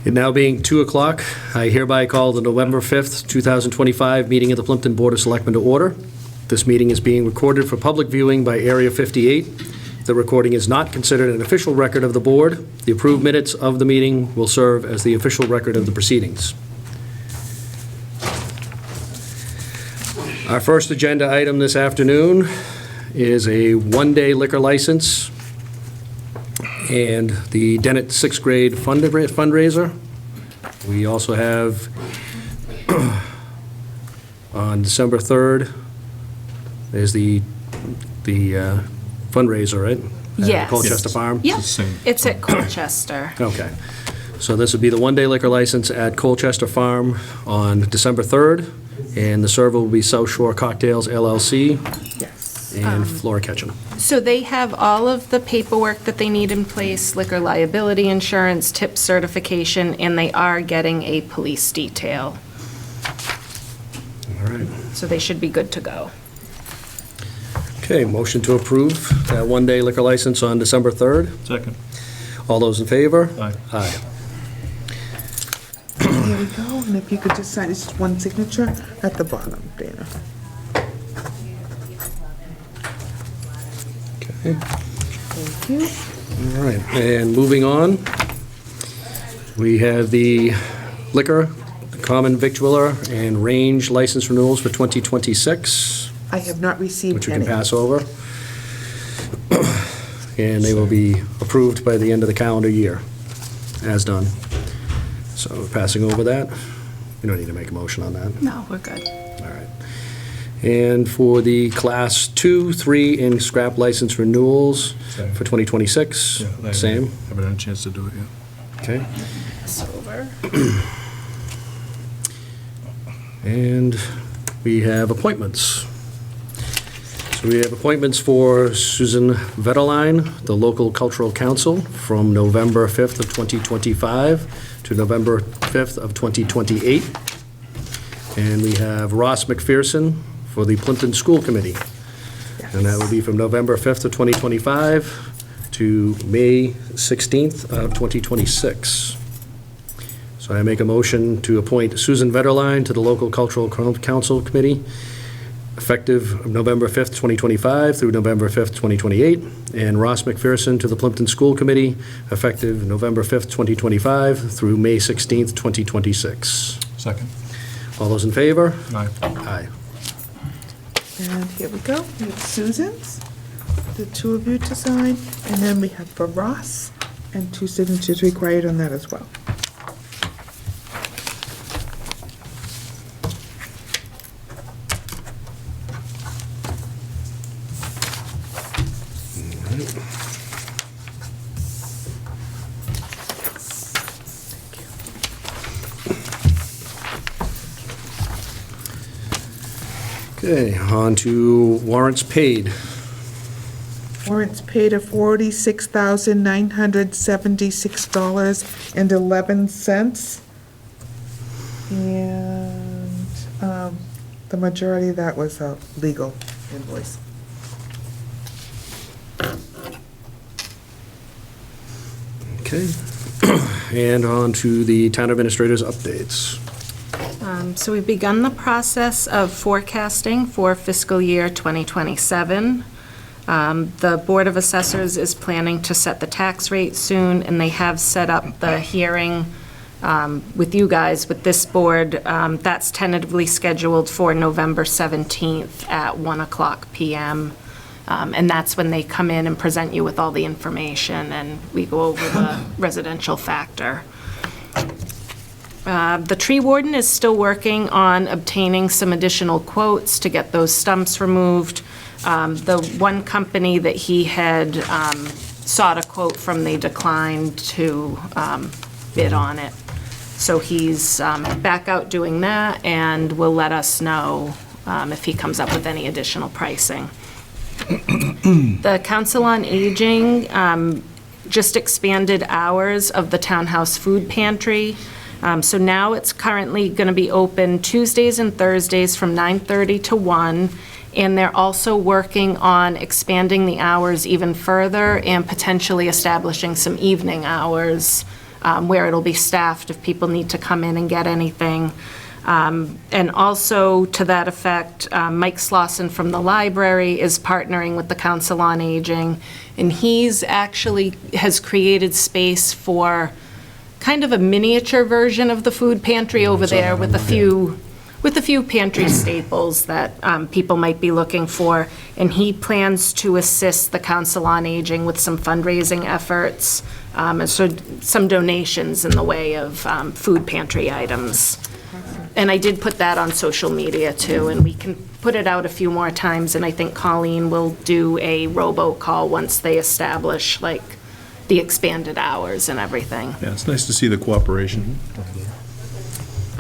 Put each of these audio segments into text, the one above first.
It now being 2 o'clock, I hereby call the November 5th, 2025 meeting of the Plympton Board of Selectmen to order. This meeting is being recorded for public viewing by Area 58. The recording is not considered an official record of the board. The approved minutes of the meeting will serve as the official record of the proceedings. Our first agenda item this afternoon is a one-day liquor license and the Dennett sixth grade fundraiser. We also have on December 3rd is the fundraiser, right? Yes. At Colchester Farm? Yep, it's at Colchester. Okay. So this would be the one-day liquor license at Colchester Farm on December 3rd, and the server will be South Shore Cocktails LLC. Yes. And Flora Kitchen. So they have all of the paperwork that they need in place, liquor liability insurance, tip certification, and they are getting a police detail. All right. So they should be good to go. Okay, motion to approve that one-day liquor license on December 3rd. Second. All those in favor? Aye. Aye. Here we go, and if you could just sign, it's just one signature at the bottom, Dana. Okay. Thank you. All right, and moving on, we have the liquor, the common victualler, and range license renewals for 2026, I have not received which we any. can pass over. And they will be approved by the end of the calendar year, as done. So we're passing over that. You don't need to make a motion on that. No, we're good. All right. And for the Class 2, 3, and scrap license renewals Same. for 2026, Yeah, same? Haven't had a chance to do it yet. Okay. Pass over. And we have appointments. So we have appointments for Susan Vetterline, the local cultural council, from November 5th of 2025 to November 5th of 2028. And we have Ross McPherson for the Plympton School Committee. And that will be from November 5th of 2025 to May 16th of 2026. So I make a motion to appoint Susan Vetterline to the local cultural council committee, effective November 5th, 2025 through November 5th, 2028, and Ross McPherson to the Plympton School Committee, effective November 5th, 2025 through May 16th, 2026. Second. All those in favor? Aye. Aye. And here we go, we have Susan's, the two of you to sign, and then we have for Ross, and 2 signatures required on that as well. Okay, on to warrants paid. Warrants paid of $46,976.11. And the majority of that was a legal invoice. Okay. And on to the town administrator's updates. So we've begun the process of forecasting for fiscal year 2027. The Board of Assessors is planning to set the tax rate soon, and they have set up the hearing with you guys, with this board. That's tentatively scheduled for November 17th at 1:00 p.m. And that's when they come in and present you with all the information, and we go over the residential factor. The tree warden is still working on obtaining some additional quotes to get those stumps removed. The one company that he had sought a quote from, they declined to bid on it. So he's back out doing that, and will let us know if he comes up with any additional pricing. The Council on Aging just expanded hours of the townhouse food pantry. So now it's currently going to be open Tuesdays and Thursdays from 9:30 to 1, and they're also working on expanding the hours even further and potentially establishing some evening hours where it'll be staffed if people need to come in and get anything. And also, to that effect, Mike Slauson from the library is partnering with the Council on Aging, and he's actually has created space for kind of a miniature version of the food pantry over there with a few pantry staples that people might be looking for. And he plans to assist the Council on Aging with some fundraising efforts, and so some donations in the way of food pantry items. And I did put that on social media too, and we can put it out a few more times, and I think Colleen will do a robocall once they establish like the expanded hours and everything. Yeah, it's nice to see the cooperation.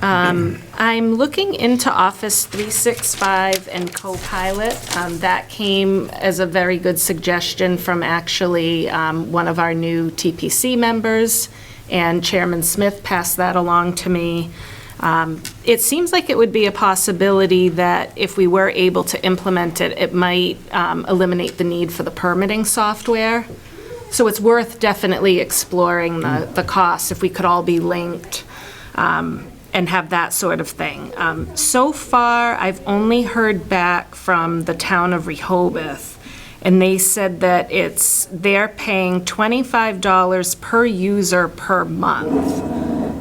I'm looking into Office 365 and Copilot. That came as a very good suggestion from actually one of our new TPC members, and Chairman Smith passed that along to me. It seems like it would be a possibility that if we were able to implement it, it might eliminate the need for the permitting software. So it's worth definitely exploring the costs if we could all be linked and have that sort of thing. So far, I've only heard back from the town of Rehoboth, and they said that they're paying $25 per user per month.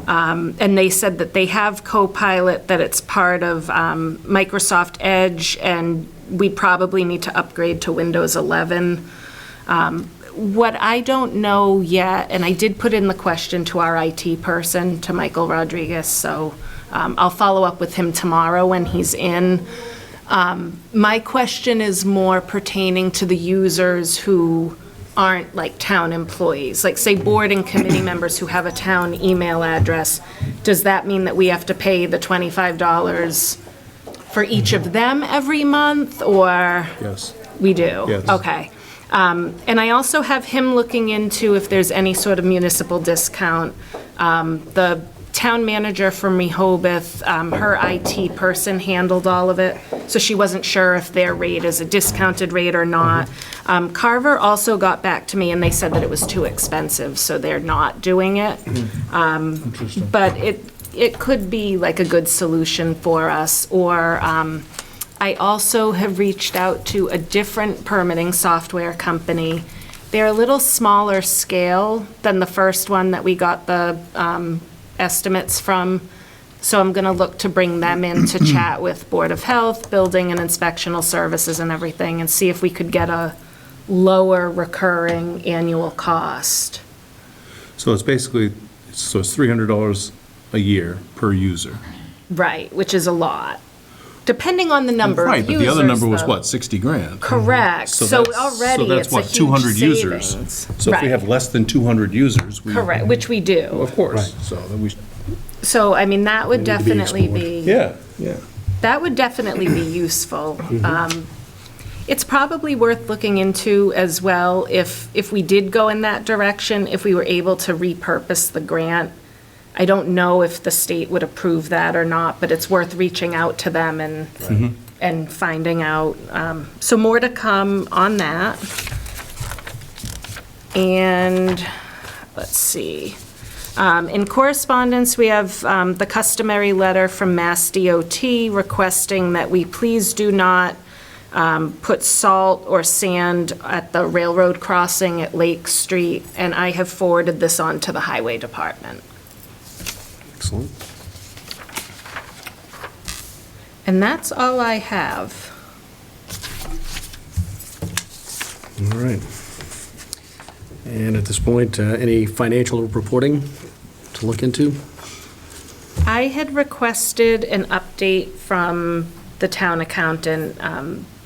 And they said that they have Copilot, that it's part of Microsoft Edge, and we probably need to upgrade to Windows 11. What I don't know yet, and I did put in the question to our IT person, to Michael Rodriguez, so I'll follow up with him tomorrow when he's in. My question is more pertaining to the users who aren't like town employees, like say board and committee members who have a town email address. Does that mean that we have to pay the $25 for each of them every month, or? Yes. We do? Yes. Okay. And I also have him looking into if there's any sort of municipal discount. The town manager from Rehoboth, her IT person handled all of it, so she wasn't sure if their rate is a discounted rate or not. Carver also got back to me, and they said that it was too expensive, so they're not doing it. But it could be like a good solution for us, or I also have reached out to a different permitting software company. They're a little smaller scale than the first one that we got the estimates from, so I'm going to look to bring them in to chat with Board of Health, Building and Inspectional Services and everything, and see if we could get a lower recurring annual cost. So it's basically, it's $300 a year per user. Right, which is a lot, depending on the number of Right, users. but the other number was though. what, 60 grand? Correct, so that's- already that's it's a what, huge 200 users. savings. So if we Right. have less than 200 users, we. Correct, which we do. Of course, so then we, So, I mean, that would Need to be definitely explored. be. yeah. That would definitely be useful. It's probably worth looking into as well, if we did go in that direction, if we were able to repurpose the grant. I don't know if the state would approve that or not, but it's worth reaching out to them and finding out. So more to come on that. And, let's see. In correspondence, we have the customary letter from Mass DOT requesting that we please do not put salt or sand at the railroad crossing at Lake Street, and I have forwarded this on to the Highway Department. Excellent. And that's all I have. All right. And at this point, any financial reporting to look into? I had requested an update from the town accountant.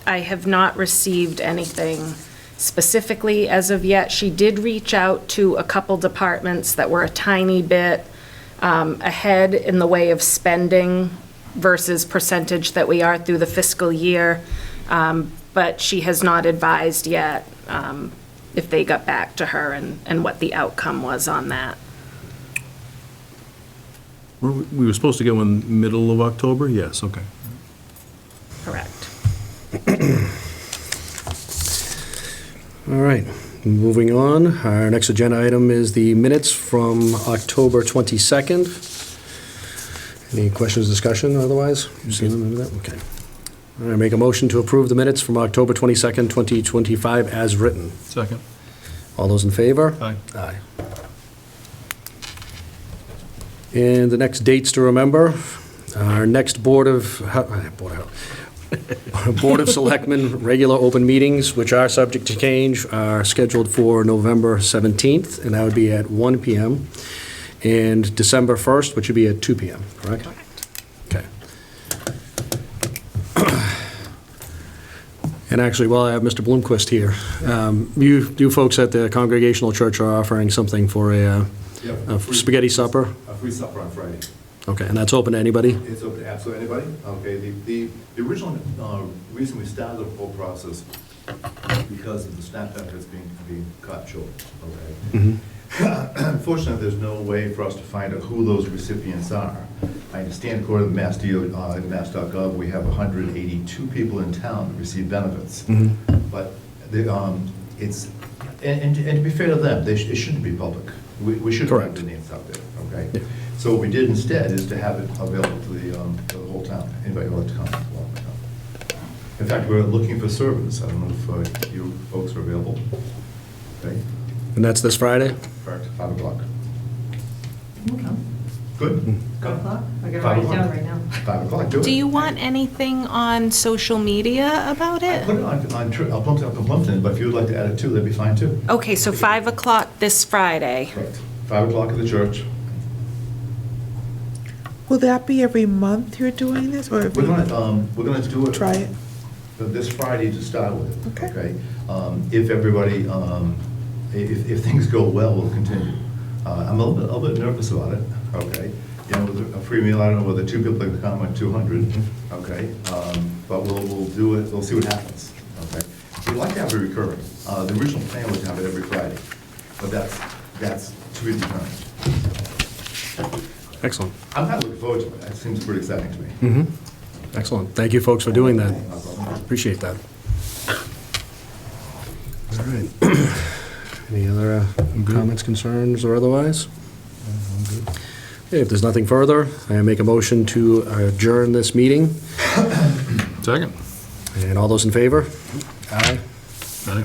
I have not received anything specifically as of yet. She did reach out to a couple departments that were a tiny bit ahead in the way of spending versus percentage that we are through the fiscal year, but she has not advised yet if they got back to her and what the outcome was on that. We were supposed to go in middle of October? Yes, okay. Correct. All right. Moving on, our next agenda item is the minutes from October 22nd. Any questions, discussion otherwise? You've seen them, that? Okay. All right, make a motion to approve the minutes from October 22nd, 2025 as written. Second. All those in favor? Aye. Aye. And the next dates to remember, our next Board of Selectmen regular open meetings, which are subject to change, are scheduled for November 17th, and that would be at 1 PM, and December 1st, which would be at 2 PM, correct? Okay. And actually, while I have Mr. Bloomquist here, you folks at the Congregational Church are offering something for a spaghetti supper? A free supper on Friday. Okay, and that's open to anybody? It's open to absolutely anybody. Okay, the original reason we started the whole process because of the SNAP benefits being cut short, okay? Unfortunately, there's no way for us to find out who those recipients are. I understand according to mass.gov, we have 182 people in town that receive benefits. But it's, and to be fair to them, it shouldn't be public. We shouldn't have the names out there, okay? Yeah. So what we did instead is to have it available to the whole town, anybody who wants to come along the town. In fact, we're looking for servers. I don't know if you folks are available. Okay, And that's this Friday? correct, 5 o'clock. Okay. Good? 5 o'clock? I gotta 5 write it o'clock. down right now. 5 o'clock, do it. Do you want anything on social media about I it? put it I'll put it up on Plympton, but if you'd like to add it too, that'd be fine too. Okay, so 5 o'clock this Friday. Correct. 5 o'clock at the church. Will that be every month you're doing this, or We're gonna do it. try it? This Friday to start with. Okay. If everybody, if things go well, we'll continue. I'm a little bit nervous about it, okay? You know, with a free meal, I don't know whether 2 people can come or 200, okay? But we'll do it, we'll see what happens, okay? We'd like to have it recurring. The original plan was to have it every Friday, but that's to be determined. Excellent. I'm kind of looking forward to it. It seems pretty exciting to me. Excellent. Thank you, folks, for doing that. No problem. Appreciate that. All right. Any other comments, concerns, or otherwise? Okay, if there's nothing further, I make a motion to adjourn this meeting. Second. And all those in favor? Aye. Aye.